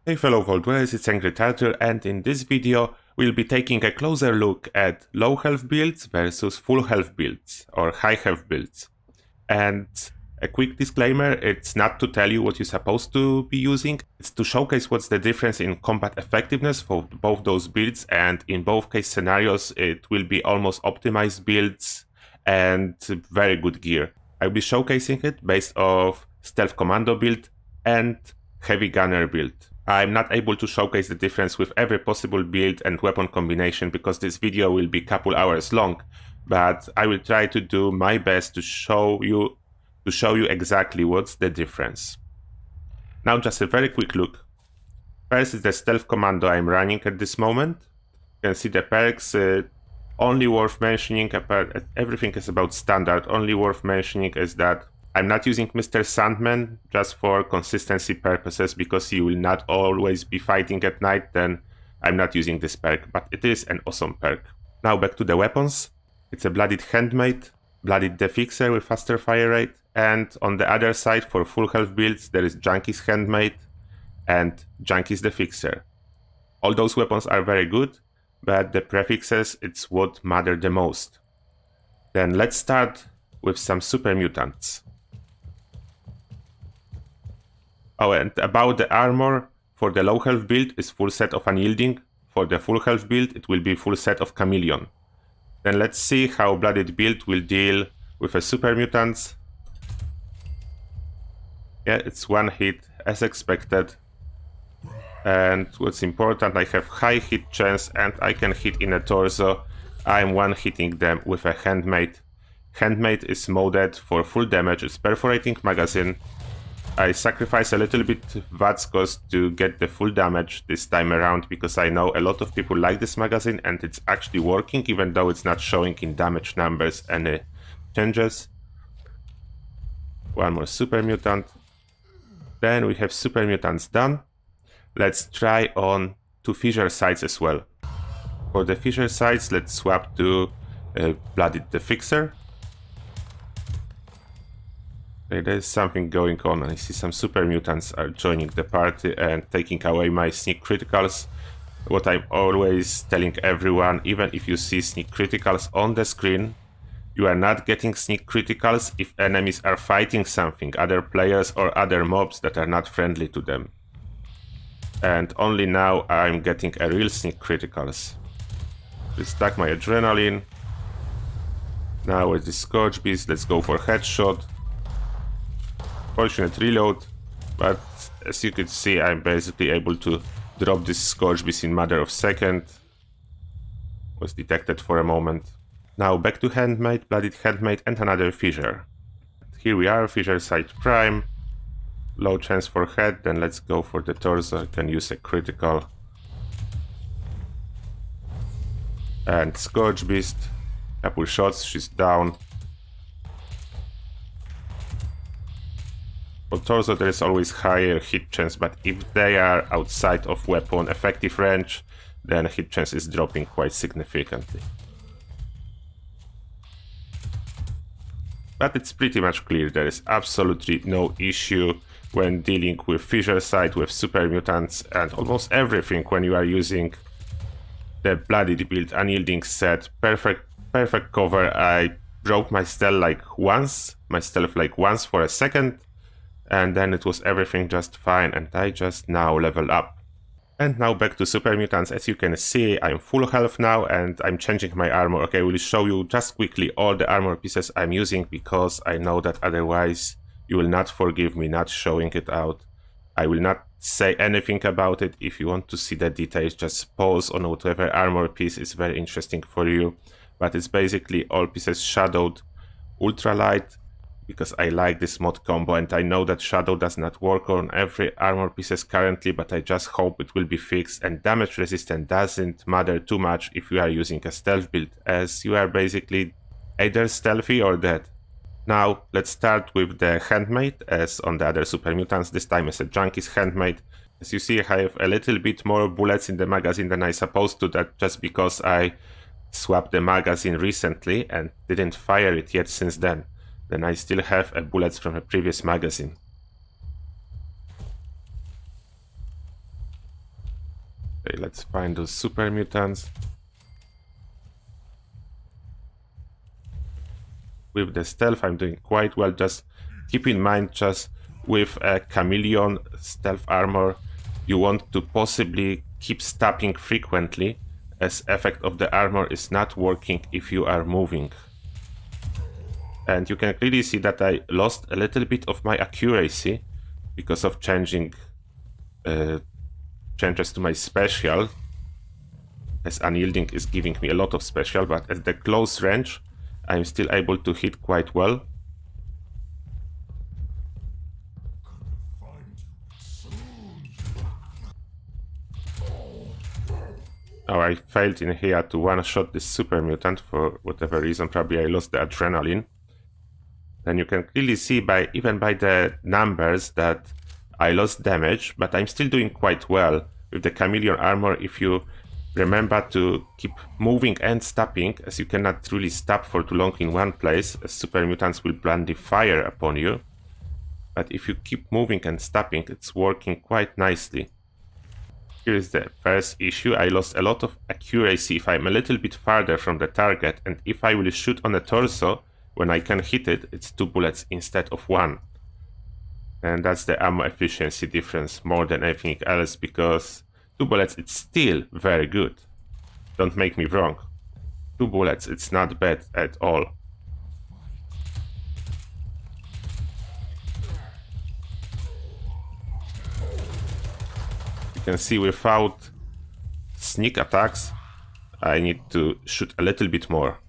Hey fellow Vault Dwellers, it's Angry Tartar, and in this video we'll be taking a closer look at low health builds versus full health builds or high health builds. And a quick disclaimer, it's not to tell you what you're supposed to be using, it's to showcase what's the difference in combat effectiveness for both those builds, and in both case scenarios it will be almost optimized builds and very good gear. I'll be showcasing it based off Stealth Commando build and Heavy Gunner build. I'm not able to showcase the difference with every possible build and weapon combination because this video will be a couple hours long, but I will try to do my best to show you exactly what's the difference. Now just a very quick look. First is the Stealth Commando I'm running at this moment. You can see the perks, only worth mentioning, everything is about standard, only worth mentioning is that I'm not using Mr. Sandman just for consistency purposes, because you will not always be fighting at night, then I'm not using this perk, but it is an awesome perk. Now back to the weapons. It's a Bloodied Handmate, Bloodied Defixer with faster fire rate, and on the other side for full health builds there is Junkie's Handmate and Junkie's Defixer. All those weapons are very good, but the prefixes, it's what matter the most. Then let's start with some super mutants. Oh, and about the armor, for the low health build is full set of Unyielding, for the full health build it will be full set of Chameleon. Then let's see how Blooded build will deal with a super mutants. Yeah, it's one hit as expected. And what's important, I have high hit chance and I can hit in a torso. I'm one hitting them with a Handmate. Handmate is modded for full damage, it's perforating magazine. I sacrifice a little bit VATS cost to get the full damage this time around, because I know a lot of people like this magazine and it's actually working, even though it's not showing in damage numbers any changes. One more super mutant. Then we have super mutants done. Let's try on 2 fissure sites as well. For the fissure sites, let's swap to Bloodied Defixer. There's something going on. I see some super mutants are joining the party and taking away my sneak criticals. What I'm always telling everyone, even if you see sneak criticals on the screen, you are not getting sneak criticals if enemies are fighting something, other players or other mobs that are not friendly to them. And only now I'm getting a real sneak criticals. Restack my adrenaline. Now with the Scourge Beast, let's go for headshot. Fortunate reload, but as you could see, I'm basically able to drop this Scourge Beast in a matter of seconds. Was detected for a moment. Now back to Handmate, Bloodied Handmate and another fissure. Here we are, fissure site prime. Low chance for head, then let's go for the torso. I can use a critical. And Scourge Beast. Couple shots, she's down. For torso there is always higher hit chance, but if they are outside of weapon effective range, then hit chance is dropping quite significantly. But it's pretty much clear, there is absolutely no issue when dealing with fissure site, with super mutants and almost everything when you are using the Bloodied build Unyielding set. Perfect cover. I broke my stealth like once for a second, and then it was everything just fine, and I just now leveled up. And now back to super mutants. As you can see, I'm full health now and I'm changing my armor. Okay, I will show you just quickly all the armor pieces I'm using, because I know that otherwise you will not forgive me not showing it out. I will not say anything about it. If you want to see the details, just pause on whatever armor piece is very interesting for you. But it's basically all pieces shadowed, ultralight, because I like this mod combo, and I know that shadow does not work on every armor pieces currently, but I just hope it will be fixed. And damage resistance doesn't matter too much if you are using a stealth build, as you are basically either stealthy or dead. Now let's start with the Handmate, as on the other super mutants. This time as a Junkie's Handmate. As you see, I have a little bit more bullets in the magazine than I supposed to, that just because I swapped the magazine recently and didn't fire it yet since then. Then I still have bullets from a previous magazine. Okay, let's find those super mutants. With the stealth, I'm doing quite well. Just keep in mind, just with a chameleon stealth armor, you want to possibly keep stopping frequently, as effect of the armor is not working if you are moving. And you can clearly see that I lost a little bit of my accuracy because of changing changes to my special, as unyielding is giving me a lot of special, but at the close range I'm still able to hit quite well. Oh, I failed in here to one-shot this super mutant for whatever reason. Probably I lost the adrenaline. Then you can clearly see even by the numbers that I lost damage, but I'm still doing quite well with the chameleon armor. If you remember to keep moving and stopping, as you cannot truly stop for too long in one place, as super mutants will blindly fire upon you. But if you keep moving and stopping, it's working quite nicely. Here is the first issue. I lost a lot of accuracy if I'm a little bit farther from the target, and if I will shoot on the torso, when I can hit it, it's 2 bullets instead of 1. And that's the ammo efficiency difference more than anything else, because 2 bullets, it's still very good. Don't make me wrong. 2 bullets, it's not bad at all. You can see without sneak attacks, I need to shoot a little bit more.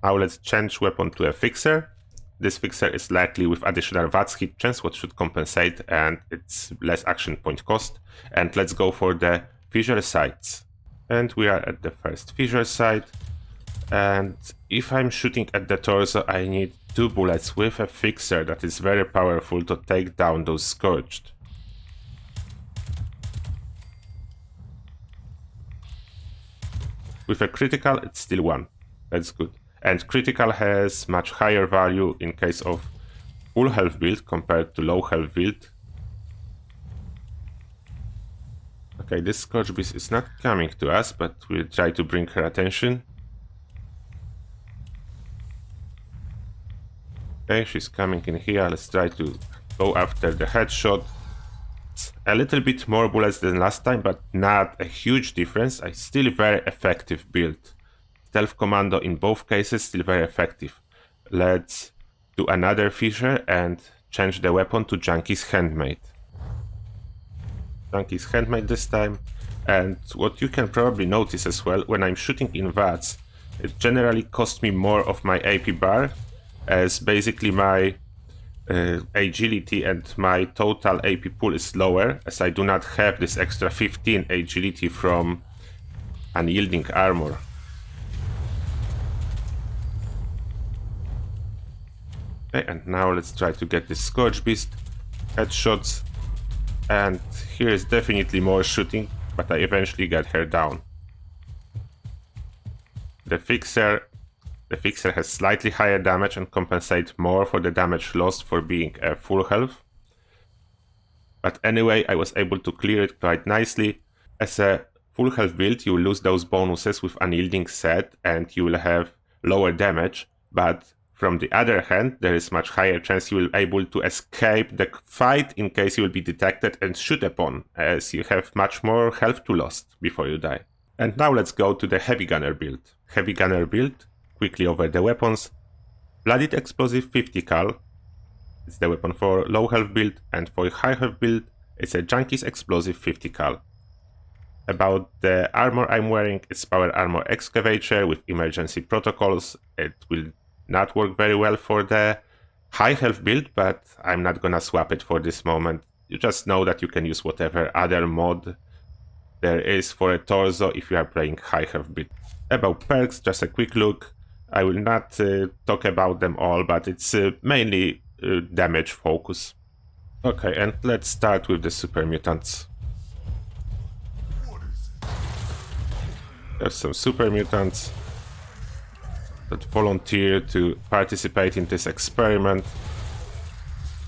Now let's change weapon to a fixer. This fixer is likely with additional VATS hit chance, what should compensate, and it's less action point cost. And let's go for the fissure sights. And we are at the first fissure sight. And if I'm shooting at the torso, I need 2 bullets with a fixer that is very powerful to take down those scorched. With a critical, it's still 1. That's good. And critical has much higher value in case of full health build compared to low health build. Okay, this Scorch Beast is not coming to us, but we'll try to bring her attention. Okay, she's coming in here. Let's try to go after the headshot. It's a little bit more bullets than last time, but not a huge difference. I still very effective build. Stealth Commando in both cases still very effective. Let's do another fissure and change the weapon to Junkie's Handmade. Junkie's Handmade this time. And what you can probably notice as well, when I'm shooting in VATS, it generally costs me more of my AP bar, as basically my agility and my total AP pool is lower, as I do not have this extra 15 agility from unyielding armor. Okay, and now let's try to get this Scorch Beast headshots. And here is definitely more shooting, but I eventually get her down. The Fixer has slightly higher damage and compensates more for the damage lost for being a full health. But anyway, I was able to clear it quite nicely. As a full health build, you will lose those bonuses with unyielding set and you will have lower damage, but from the other hand, there is much higher chance you will be able to escape the fight in case you will be detected and shoot upon, as you have much more health to lost before you die. And now let's go to the Heavy Gunner build. Heavy Gunner build, quickly over the weapons. Blooded Explosive 50 cal, it's the weapon for low health build, and for high health build, it's a Junkie's Explosive 50 cal. About the armor I'm wearing, it's Power Armor Excavator with emergency protocols. It will not work very well for the high health build, but I'm not gonna swap it for this moment. You just know that you can use whatever other mod there is for a torso if you are playing high health build. About perks, just a quick look. I will not talk about them all, but it's mainly damage focus. Okay, and let's start with the super mutants. There's some super mutants that volunteer to participate in this experiment.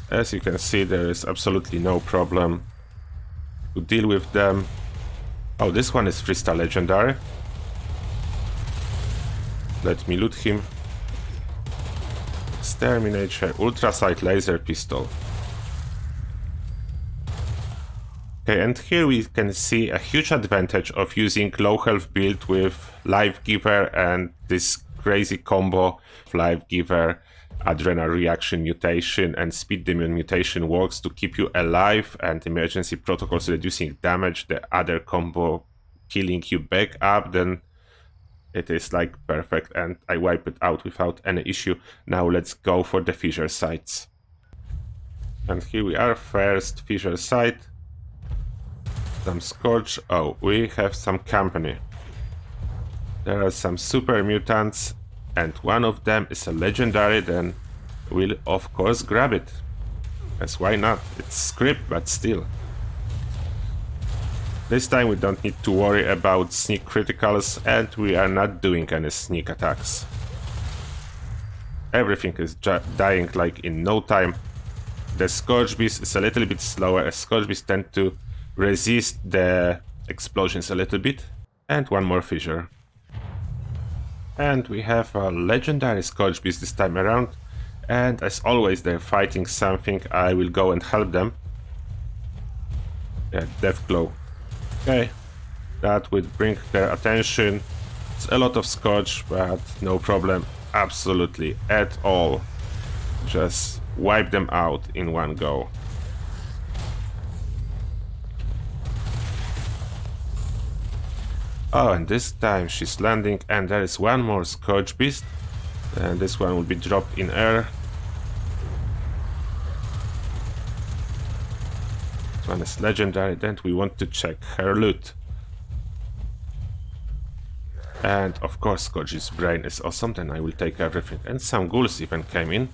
As you can see, there is absolutely no problem to deal with them. Oh, this one is 3-star legendary. Let me loot him. Exterminator, ultrasight laser pistol. Okay, and here we can see a huge advantage of using low health build with Life Giver and this crazy combo of Life Giver, Adrenal Reaction Mutation and Speed Demon Mutation works to keep you alive, and Emergency Protocols reducing damage, the other combo killing you back up, then it is like perfect, and I wipe it out without any issue. Now let's go for the fissure sites. And here we are, first fissure site. Some Scorch. Oh, we have some company. There are some super mutants, and one of them is a legendary, then we'll of course grab it. As why not? It's script, but still. This time we don't need to worry about sneak criticals, and we are not doing any sneak attacks. Everything is dying like in no time. The Scourge Beast is a little bit slower, as Scourge Beasts tend to resist the explosions a little bit. And one more fissure. And we have a legendary Scourge Beast this time around. And as always, they're fighting something. I will go and help them. Yeah, Deathglow. Okay, that would bring their attention. It's a lot of Scourge, but no problem absolutely at all. Just wipe them out in one go. Oh, and this time she's landing, and there is one more Scourge Beast. And this one will be dropped in air. This one is legendary, then we want to check her loot. And of course Scourge's brain is awesome, then I will take everything. And some ghouls even came in.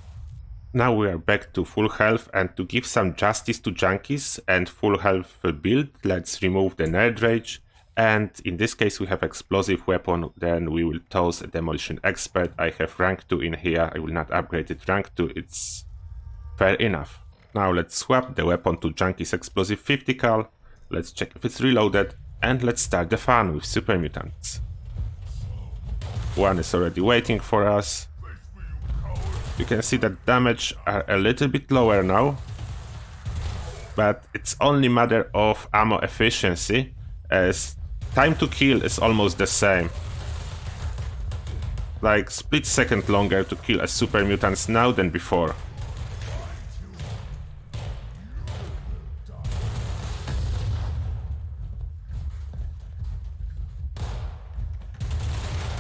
Now we are back to full health, and to give some justice to junkies and full health build, let's remove the Nerd Rage. And in this case we have explosive weapon, then we will toss a demolition expert. I have rank 2 in here, I will not upgrade it rank 2, it's fair enough. Now let's swap the weapon to Junkie's explosive 50 cal, let's check if it's reloaded, and let's start the fun with super mutants. One is already waiting for us. You can see that damage are a little bit lower now, but it's only matter of ammo efficiency, as time to kill is almost the same. Like split second longer to kill a super mutants now than before.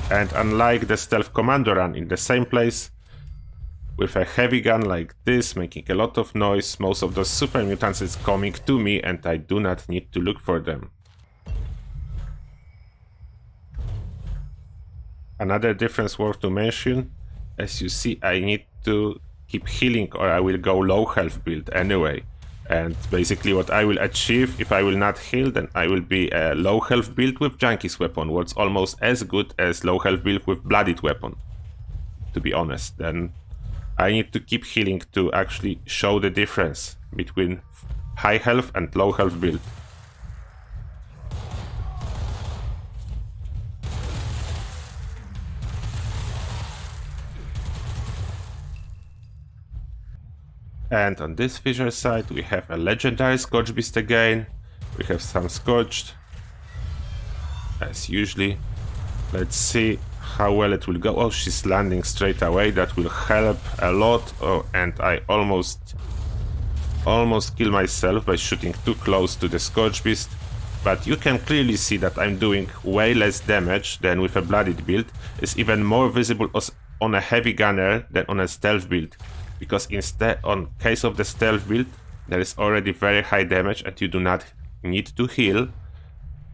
And unlike the stealth commando run in the same place, with a heavy gun like this making a lot of noise, most of those super mutants is coming to me and I do not need to look for them. Another difference worth to mention, as you see, I need to keep healing or I will go low health build anyway. And basically what I will achieve if I will not heal, then I will be a low health build with Junkie's weapon, what's almost as good as low health build with bloodied weapon, to be honest. Then I need to keep healing to actually show the difference between high health and low health build. And on this fissure side we have a legendary Scorch Beast again. We have some Scorched, as usually. Let's see how well it will go. Oh, she's landing straight away, that will help a lot. Oh, and I almost kill myself by shooting too close to the Scorch Beast. But you can clearly see that I'm doing way less damage than with a bloodied build. It's even more visible on a heavy gunner than on a stealth build. Because instead, on case of the stealth build, there is already very high damage and you do not need to heal.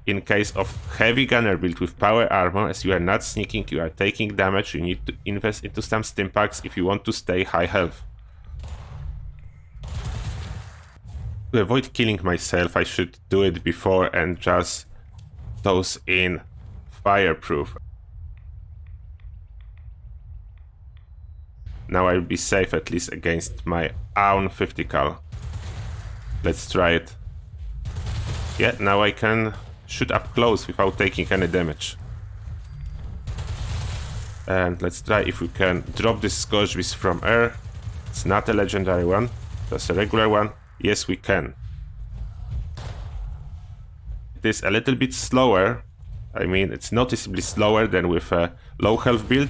In case of heavy gunner build with power armor, as you are not sneaking, you are taking damage, you need to invest into some stim packs if you want to stay high health. To avoid killing myself, I should do it before and just toss in fireproof. Now I'll be safe at least against my own 50 cal. Let's try it. Yeah, now I can shoot up close without taking any damage. And let's try if we can drop this Scorch Beast from air. It's not a legendary one, just a regular one. Yes, we can. It is a little bit slower. I mean, it's noticeably slower than with a low health build,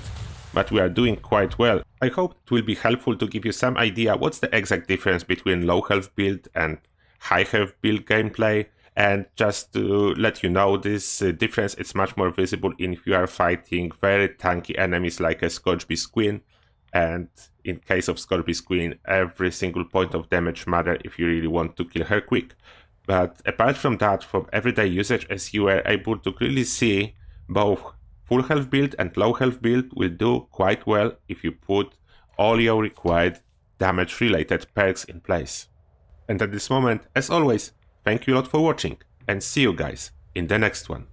but we are doing quite well. I hope it will be helpful to give you some idea what's the exact difference between low health build and high health build gameplay. And just to let you know, this difference is much more visible if you are fighting very tanky enemies like a Scorch Beast Queen. And in case of Scorch Beast Queen, every single point of damage matters if you really want to kill her quick. But apart from that, from everyday usage, as you were able to clearly see, both full health build and low health build will do quite well if you put all your required damage related perks in place. And at this moment, as always, thank you a lot for watching, and see you guys in the next one.